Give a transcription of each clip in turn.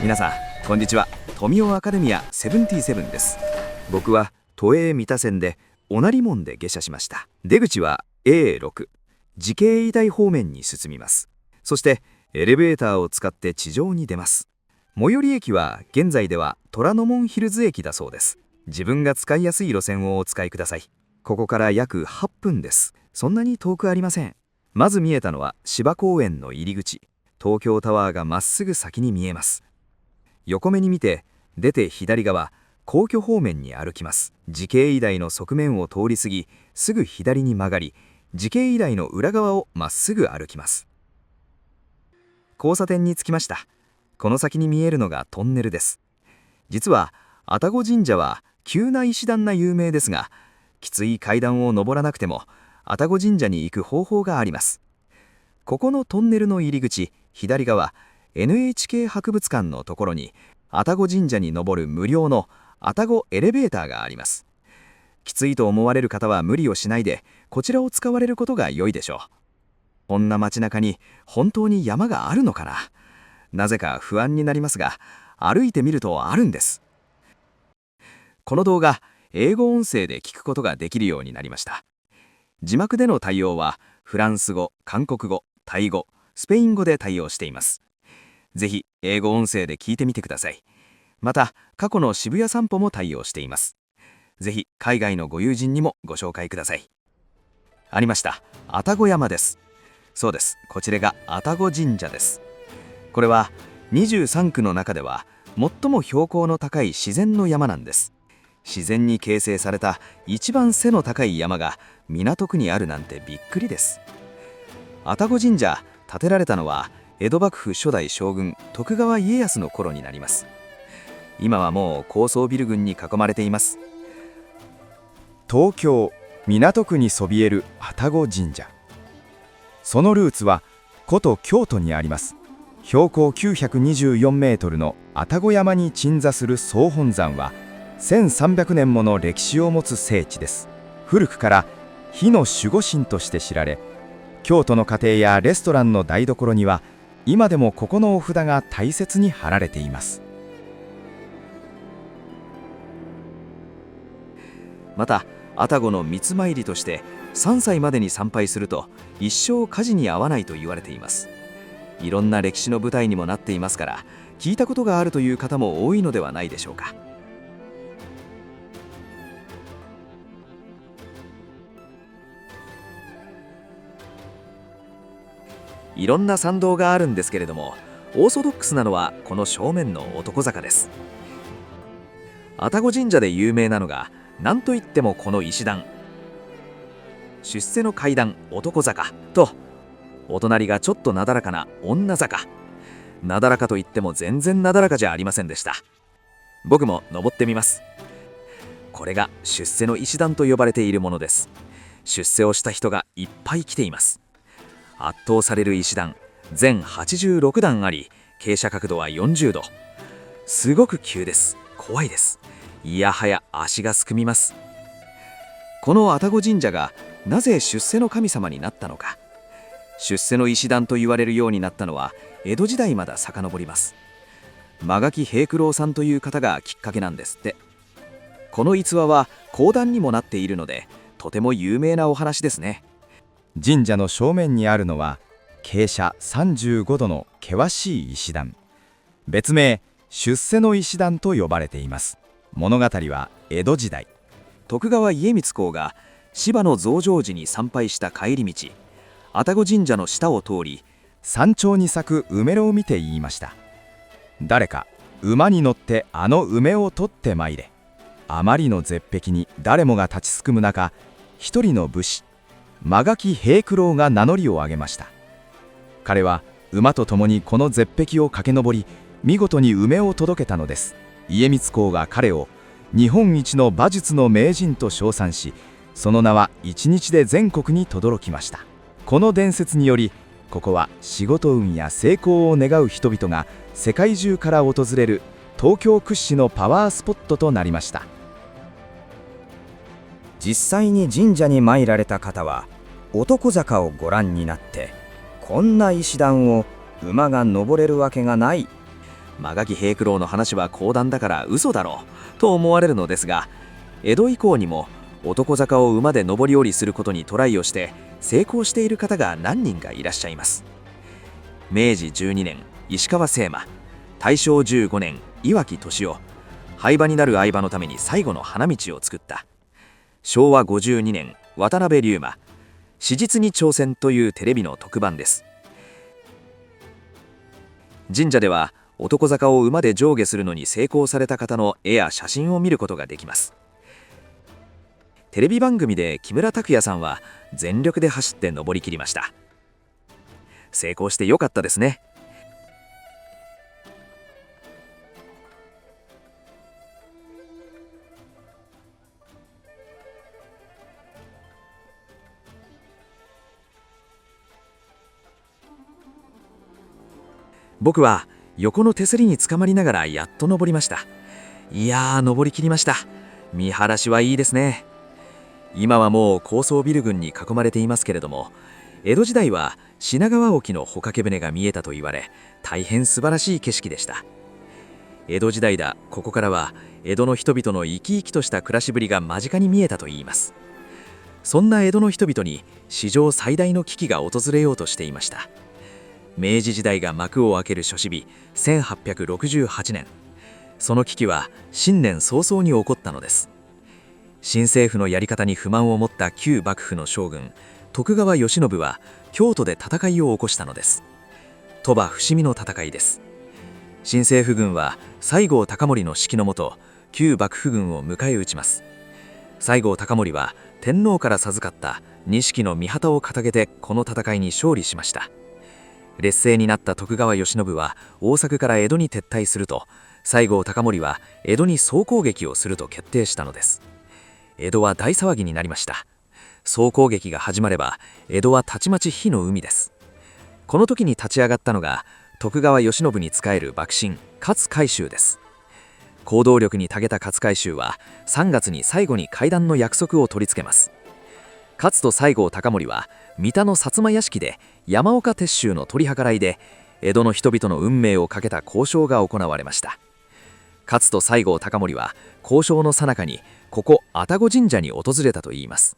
皆さんこんにちは。富雄アカデミア77です。僕は都営三田線で御成門で下車しました。出口は A6 慈恵医大方面に進みます。そしてエレベーターを使って地上に出ます。最寄り駅は現在では虎ノ門ヒルズ駅だそうです。自分が使いやすい路線をお使いください。ここから約8分です。そんなに遠くありません。まず見えたのは芝公園の入り口。東京タワーがまっすぐ先に見えます。横目に見て出て左側、皇居方面に歩きます。慈恵医大の側面を通り過ぎ、すぐ左に曲がり、慈恵医大の裏側をまっすぐ歩きます。交差点に着きました。この先に見えるのがトンネルです。実は愛宕神社は急な石段が有名ですが、きつい階段を登らなくても愛宕神社に行く方法があります。ここのトンネルの入り口左側、NHK 博物館のところに愛宕神社に登る無料の愛宕エレベーターがあります。きついと思われる方は無理をしないでこちらを使われることが良いでしょう。こんな街中に本当に山があるのかな。なぜか不安になりますが、歩いてみるとあるんです。この動画、英語音声で聞くことができるようになりました。字幕での対応はフランス語、韓国語、タイ語、スペイン語で対応しています。ぜひ英語音声で聞いてみてください。また過去の渋谷散歩も対応しています。ぜひ海外のご友人にもご紹介ください。ありました。愛宕山です。そうです。こちらが愛宕神社です。これは23区の中では最も標高の高い自然の山なんです。自然に形成された一番背の高い山が港区にあるなんてびっくりです。愛宕神社、建てられたのは江戸幕府初代将軍徳川家康の頃になります。今はもう高層ビル群に囲まれています。東京港区にそびえる愛宕神社。そのルーツは古都京都にあります。標高924メートルの愛宕山に鎮座する総本山は1300年もの歴史を持つ聖地です。古くから火の守護神として知られ、京都の家庭やレストランの台所には今でもここのお札が大切に貼られています。また愛宕の三つ参りとして3歳までに参拝すると一生火事に遭わないと言われています。いろんな歴史の舞台にもなっていますから、聞いたことがあるという方も多いのではないでしょうか。いろんな参道があるんですけれども、オーソドックスなのはこの正面の男坂です。愛宕神社で有名なのが何といってもこの石段、出世の階段男坂と、お隣がちょっとなだらかな女坂。なだらかといっても全然なだらかじゃありませんでした。僕も登ってみます。これが出世の石段と呼ばれているものです。出世をした人がいっぱい来ています。圧倒される石段、全86段あり、傾斜角度は40度。すごく急です。怖いです。いやはや足がすくみます。この愛宕神社がなぜ出世の神様になったのか。出世の石段と言われるようになったのは江戸時代まだ遡ります。間垣平九郎さんという方がきっかけなんですって。この逸話は講談にもなっているので、とても有名なお話ですね。神社の正面にあるのは傾斜35度の険しい石段、別名出世の石段と呼ばれています。物語は江戸時代、徳川家光公が芝の増上寺に参拝した帰り道、愛宕神社の下を通り、山頂に咲く梅を見て言いました。誰か馬に乗ってあの梅を取ってまいれ。あまりの絶壁に誰もが立ちすくむ中、一人の武士間垣平九郎が名乗りを上げました。彼は馬と共にこの絶壁を駆け上り、見事に梅を届けたのです。家光公が彼を日本一の馬術の名人と称賛し、その名は一日で全国に轟きました。この伝説により、ここは仕事運や成功を願う人々が世界中から訪れる東京屈指のパワースポットとなりました。実際に神社に参られた方は男坂をご覧になって、こんな石段を馬が登れるわけがない曲垣平九郎の話は講談だから嘘だろうと思われるのですが、江戸以降にも男坂を馬で上り下りすることにトライをして成功している方が何人かいらっしゃいます。明治12年石川清馬、大正15年岩城俊夫、廃馬になる相場のために最後の花道を作った。昭和52年渡辺龍馬、史実に挑戦というテレビの特番です。神社では男坂を馬で上下するのに成功された方の絵や写真を見ることができます。テレビ番組で木村拓哉さんは全力で走って登りきりました。成功してよかったですね。僕は横の手すりにつかまりながらやっと登りました。いやー、登りきりました。見晴らしはいいですね。今はもう高層ビル群に囲まれていますけれども、江戸時代は品川沖の帆掛け船が見えたと言われ、大変素晴らしい景色でした。江戸時代だ、ここからは江戸の人々の生き生きとした暮らしぶりが間近に見えたといいます。そんな江戸の人々に史上最大の危機が訪れようとしていました。明治時代が幕を開ける初日1868年、その危機は新年早々に起こったのです。新政府のやり方に不満を持った旧幕府の将軍徳川慶喜は京都で戦いを起こしたのです。鳥羽伏見の戦いです。新政府軍は西郷隆盛の指揮のもと旧幕府軍を迎え撃ちます。西郷隆盛は天皇から授かった錦の御旗を掲げてこの戦いに勝利しました。劣勢になった徳川慶喜は大阪から江戸に撤退すると、西郷隆盛は江戸に総攻撃をすると決定したのです。江戸は大騒ぎになりました。総攻撃が始まれば江戸はたちまち火の海です。この時に立ち上がったのが徳川慶喜に仕える幕臣勝海舟です。行動力に長けた勝海舟は3月に最後に会談の約束を取り付けます。勝と西郷隆盛は三田の薩摩屋敷で山岡鉄舟の取り計らいで江戸の人々の運命をかけた交渉が行われました。勝と西郷隆盛は交渉の最中にここ愛宕神社に訪れたといいます。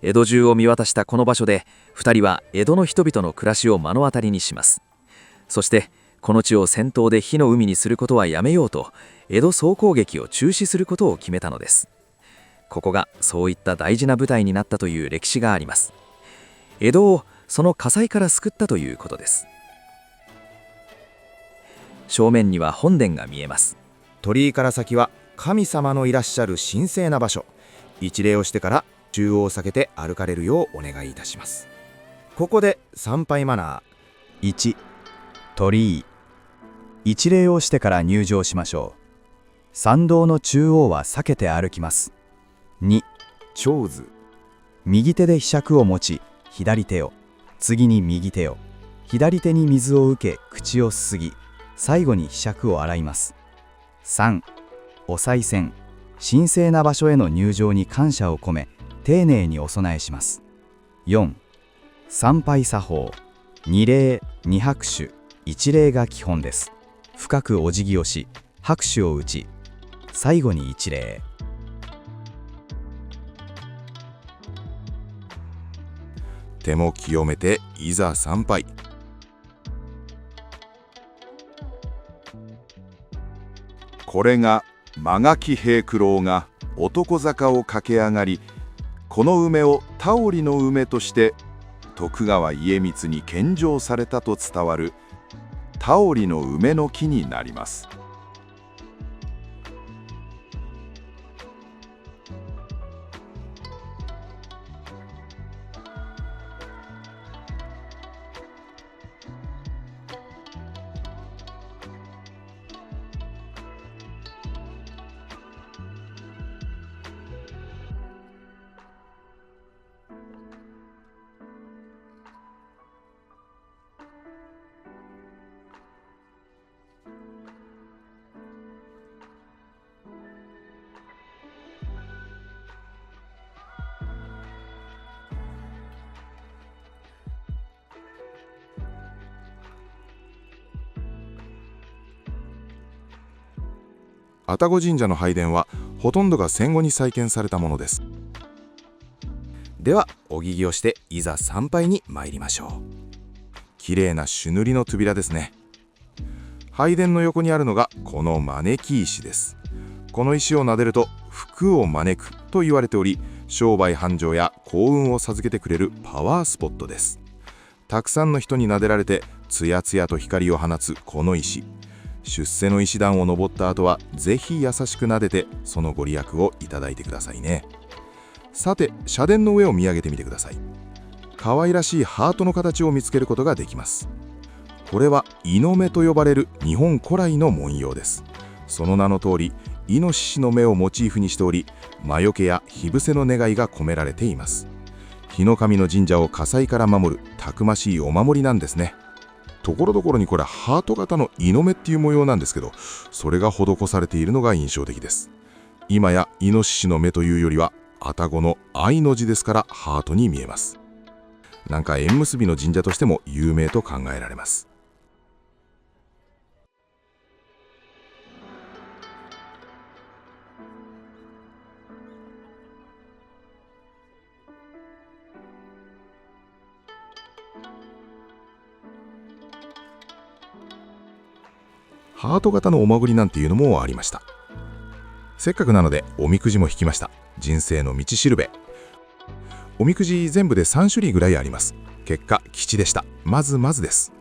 江戸中を見渡したこの場所で2人は江戸の人々の暮らしを目の当たりにします。そしてこの地を戦闘で火の海にすることはやめようと江戸総攻撃を中止することを決めたのです。ここがそういった大事な舞台になったという歴史があります。江戸をその火災から救ったということです。正面には本殿が見えます。鳥居から先は神様のいらっしゃる神聖な場所。一礼をしてから中央を避けて歩かれるようお願いいたします。ここで参拝マナー。1、鳥居。一礼をしてから入場しましょう。参道の中央は避けて歩きます。2、長図。右手で柄杓を持ち、左手を、次に右手を、左手に水を受け口をすすぎ、最後に柄杓を洗います。3、お賽銭。神聖な場所への入場に感謝を込め、丁寧にお供えします。4、参拝作法。二礼、二拍手、一礼が基本です。深くお辞儀をし、拍手を打ち、最後に一礼。手も清めていざ参拝。これが曲垣平九郎が男坂を駆け上がり、この梅をタオリの梅として徳川家光に献上されたと伝わるタオリの梅の木になります。愛宕神社の拝殿はほとんどが戦後に再建されたものです。ではお祈儀をしていざ参拝に参りましょう。綺麗な朱塗りの扉ですね。拝殿の横にあるのがこの招き石です。この石を撫でると福を招くと言われており、商売繁盛や幸運を授けてくれるパワースポットです。たくさんの人に撫でられてつやつやと光を放つこの石、出世の石段を登った後はぜひ優しく撫でてそのご利益をいただいてくださいね。さて、社殿の上を見上げてみてください。可愛らしいハートの形を見つけることができます。これはイノメと呼ばれる日本古来の文様です。その名の通り、イノシシの目をモチーフにしており、魔除けや火伏せの願いが込められています。日の神の神社を火災から守るたくましいお守りなんですね。ところどころにこれハート型のイノメっていう模様なんですけど、それが施されているのが印象的です。今やイノシシの目というよりは愛宕の愛の字ですからハートに見えます。なんか縁結びの神社としても有名と考えられます。ハート型のお守りなんていうのもありました。せっかくなのでおみくじも引きました。人生の道しるべ。おみくじ全部で3種類ぐらいあります。結果吉でした。まずです。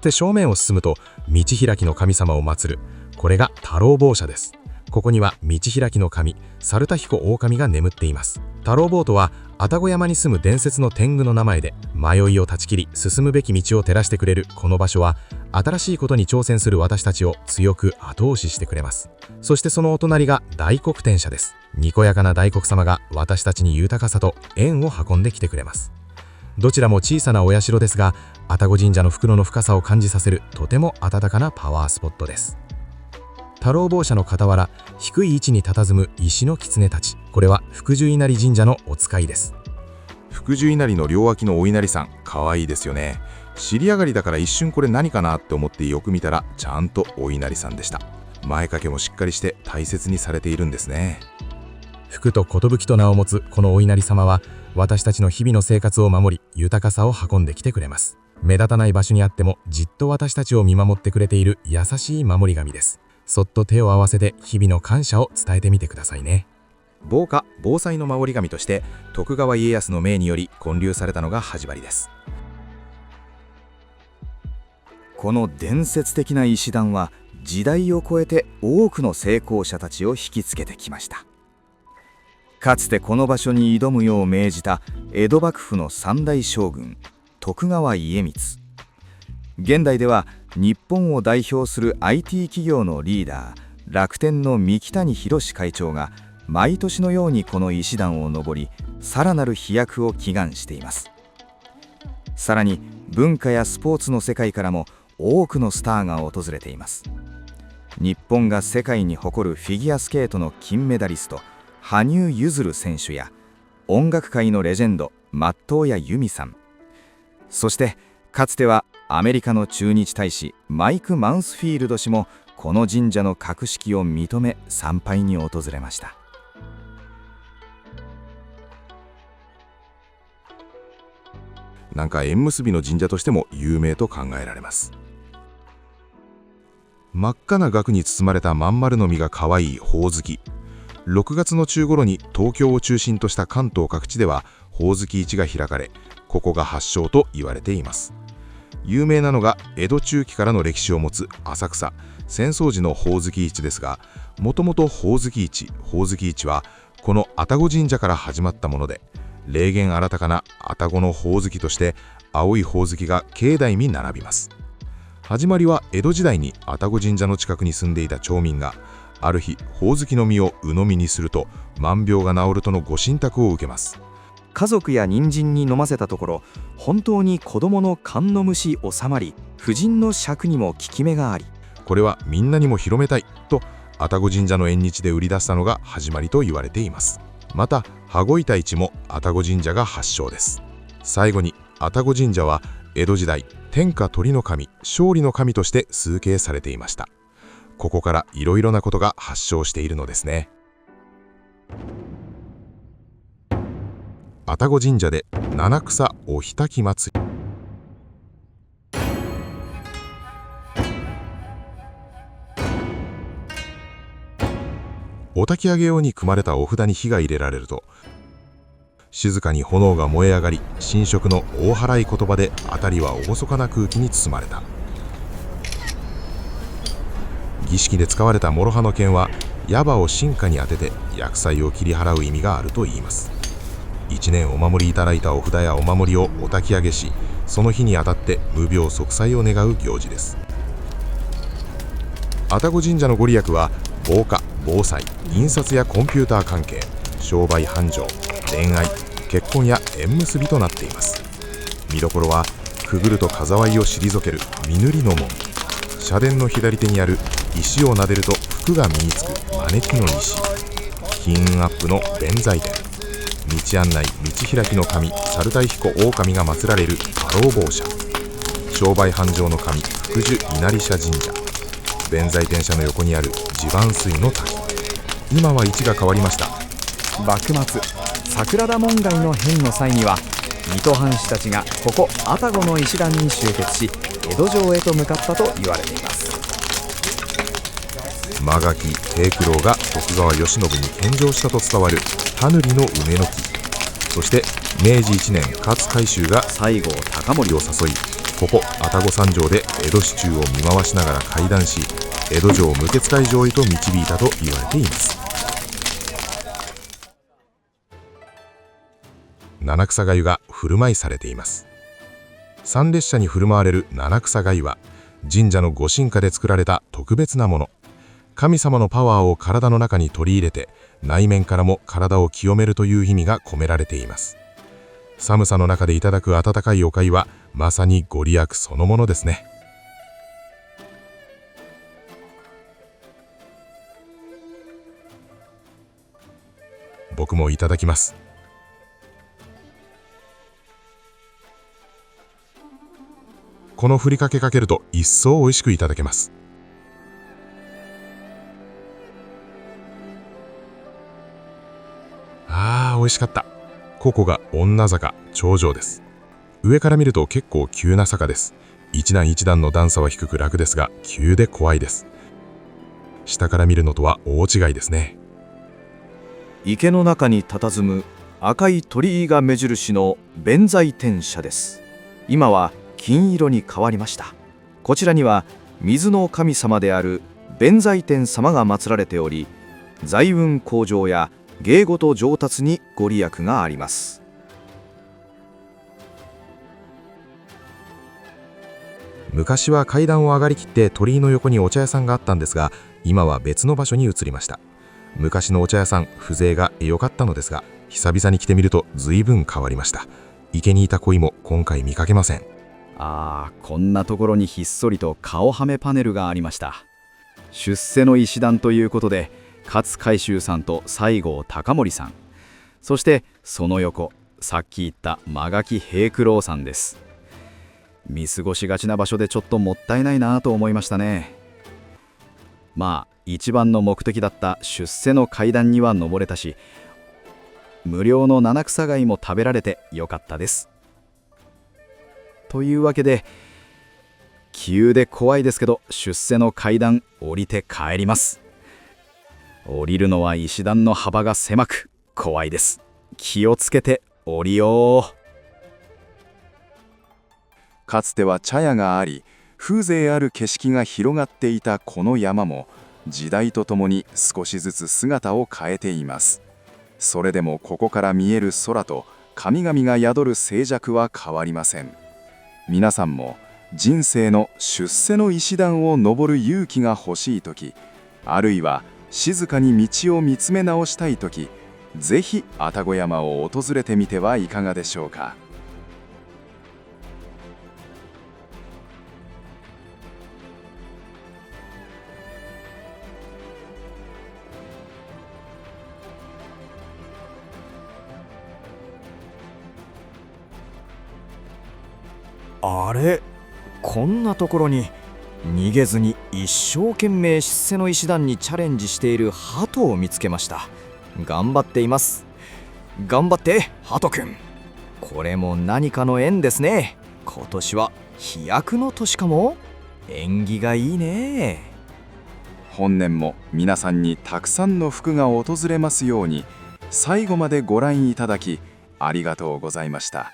で、正面を進むと道開きの神様を祀る、これが太郎坊社です。ここには道開きの神猿田彦大神が眠っています。太郎坊とは愛宕山に住む伝説の天狗の名前で、迷いを断ち切り進むべき道を照らしてくれるこの場所は、新しいことに挑戦する私たちを強く後押ししてくれます。そしてそのお隣が大黒天社です。にこやかな大黒様が私たちに豊かさと縁を運んできてくれます。どちらも小さなお社ですが、愛宕神社の袋の深さを感じさせるとても温かなパワースポットです。太郎坊社の傍ら、低い位置に佇む石の狐たち、これは福寿稲荷神社のお使いです。福寿稲荷の両脇のお稲荷さん、かわいいですよね。尻上がりだから一瞬これ何かなって思ってよく見たら、ちゃんとお稲荷さんでした。前掛けもしっかりして大切にされているんですね。福と寿と名を持つこのお稲荷様は、私たちの日々の生活を守り、豊かさを運んできてくれます。目立たない場所にあってもじっと私たちを見守ってくれている優しい守り神です。そっと手を合わせて日々の感謝を伝えてみてくださいね。防火・防災の守り神として徳川家康の命により建立されたのが始まりです。この伝説的な石段は時代を超えて多くの成功者たちを引きつけてきました。かつてこの場所に挑むよう命じた江戸幕府の三代将軍徳川家光。現代では日本を代表する IT 企業のリーダー、楽天の三木谷浩会長が毎年のようにこの石段を登り、さらなる飛躍を祈願しています。さらに文化やスポーツの世界からも多くのスターが訪れています。日本が世界に誇るフィギュアスケートの金メダリスト羽生結弦選手や、音楽界のレジェンド松任谷由実さん、そしてかつてはアメリカの駐日大使マイク・マウスフィールド氏もこの神社の格式を認め参拝に訪れました。なんか縁結びの神社としても有名と考えられます。真っ赤な額に包まれたまん丸の実がかわいいほおずき。6月の中頃に東京を中心とした関東各地ではほおずき市が開かれ、ここが発祥と言われています。有名なのが江戸中期からの歴史を持つ浅草浅草寺のほおずき市ですが、もともとほおずき市はこの愛宕神社から始まったもので、霊験新たかな愛宕のほおずきとして青いほおずきが境内に並びます。始まりは江戸時代に愛宕神社の近くに住んでいた町民が、ある日ほおずきの実を鵜呑みにすると万病が治るとのご神託を受けます。家族や人参に飲ませたところ、本当に子供の肝の虫収まり、婦人の癪にも効き目があり、これはみんなにも広めたいと愛宕神社の縁日で売り出したのが始まりと言われています。また羽子板市も愛宕神社が発祥です。最後に愛宕神社は江戸時代天下取りの神、勝利の神として崇敬されていました。ここからいろいろなことが発祥しているのですね。愛宕神社で七草お火焚き祭り。お焚き上げ用に組まれたお札に火が入れられると、静かに炎が燃え上がり、神職の大払い言葉で辺りは厳かな空気に包まれた。儀式で使われた諸刃の剣は矢場を神花に当てて厄災を切り払う意味があるといいます。一年お守りいただいたお札やお守りをお焚き上げし、その日にあたって無病息災を願う行事です。愛宕神社のご利益は防火、防災、印刷やコンピューター関係、商売繁盛、恋愛、結婚や縁結びとなっています。見どころはくぐると災いを退ける身塗りの門、社殿の左手にある石を撫でると福が身につく招きの石、金運アップの弁財天、道案内道開きの神猿太彦大神が祀られる太郎坊社、商売繁盛の神福寿稲荷社神社、弁財天社の横にある地盤水の滝。今は位置が変わりました。幕末桜田門外の変の際には水戸藩士たちがここ愛宕の石段に集結し、江戸城へと向かったと言われています。間垣平九郎が徳川慶喜に献上したと伝わる田塗の梅の木、そして明治1年勝海舟が西郷隆盛を誘い、ここ愛宕山城で江戸市中を見回しながら会談し、江戸城無血開城へと導いたと言われています。七草粥が振る舞いされています。参列者に振る舞われる七草粥は神社の御神花で作られた特別なもの。神様のパワーを体の中に取り入れて、内面からも体を清めるという意味が込められています。寒さの中でいただく温かいお粥はまさにご利益そのものですね。僕もいただきます。このふりかけかけると一層美味しくいただけます。美味しかった。ここが女坂頂上です。上から見ると結構急な坂です。一段一段の段差は低く楽ですが、急で怖いです。下から見るのとは大違いですね。池の中に佇む赤い鳥居が目印の弁財天社です。今は金色に変わりました。こちらには水の神様である弁財天様が祀られており、財運向上や芸事上達にご利益があります。昔は階段を上がりきって鳥居の横にお茶屋さんがあったんですが、今は別の場所に移りました。昔のお茶屋さん、風情が良かったのですが、久々に来てみると随分変わりました。池にいた鯉も今回見かけません。こんなところにひっそりと顔はめパネルがありました。出世の石段ということで、勝海舟さんと西郷隆盛さん、そしてその横、さっき言った間垣平九郎さんです。見過ごしがちな場所でちょっともったいないなと思いましたね。一番の目的だった出世の階段には登れたし、無料の七草貝も食べられてよかったです。というわけで、急で怖いですけど出世の階段降りて帰ります。降りるのは石段の幅が狭く怖いです。気をつけて降りよう。かつては茶屋があり、風情ある景色が広がっていたこの山も、時代とともに少しずつ姿を変えています。それでもここから見える空と神々が宿る静寂は変わりません。皆さんも人生の出世の石段を登る勇気が欲しいとき、あるいは静かに道を見つめ直したいとき、ぜひ愛宕山を訪れてみてはいかがでしょうか。あれ、こんなところに逃げずに一生懸命出世の石段にチャレンジしている鳩を見つけました。頑張っています。頑張って鳩くん。これも何かの縁ですね。今年は飛躍の年かも。縁起がいいね。本年も皆さんにたくさんの福が訪れますように。最後までご覧いただきありがとうございました。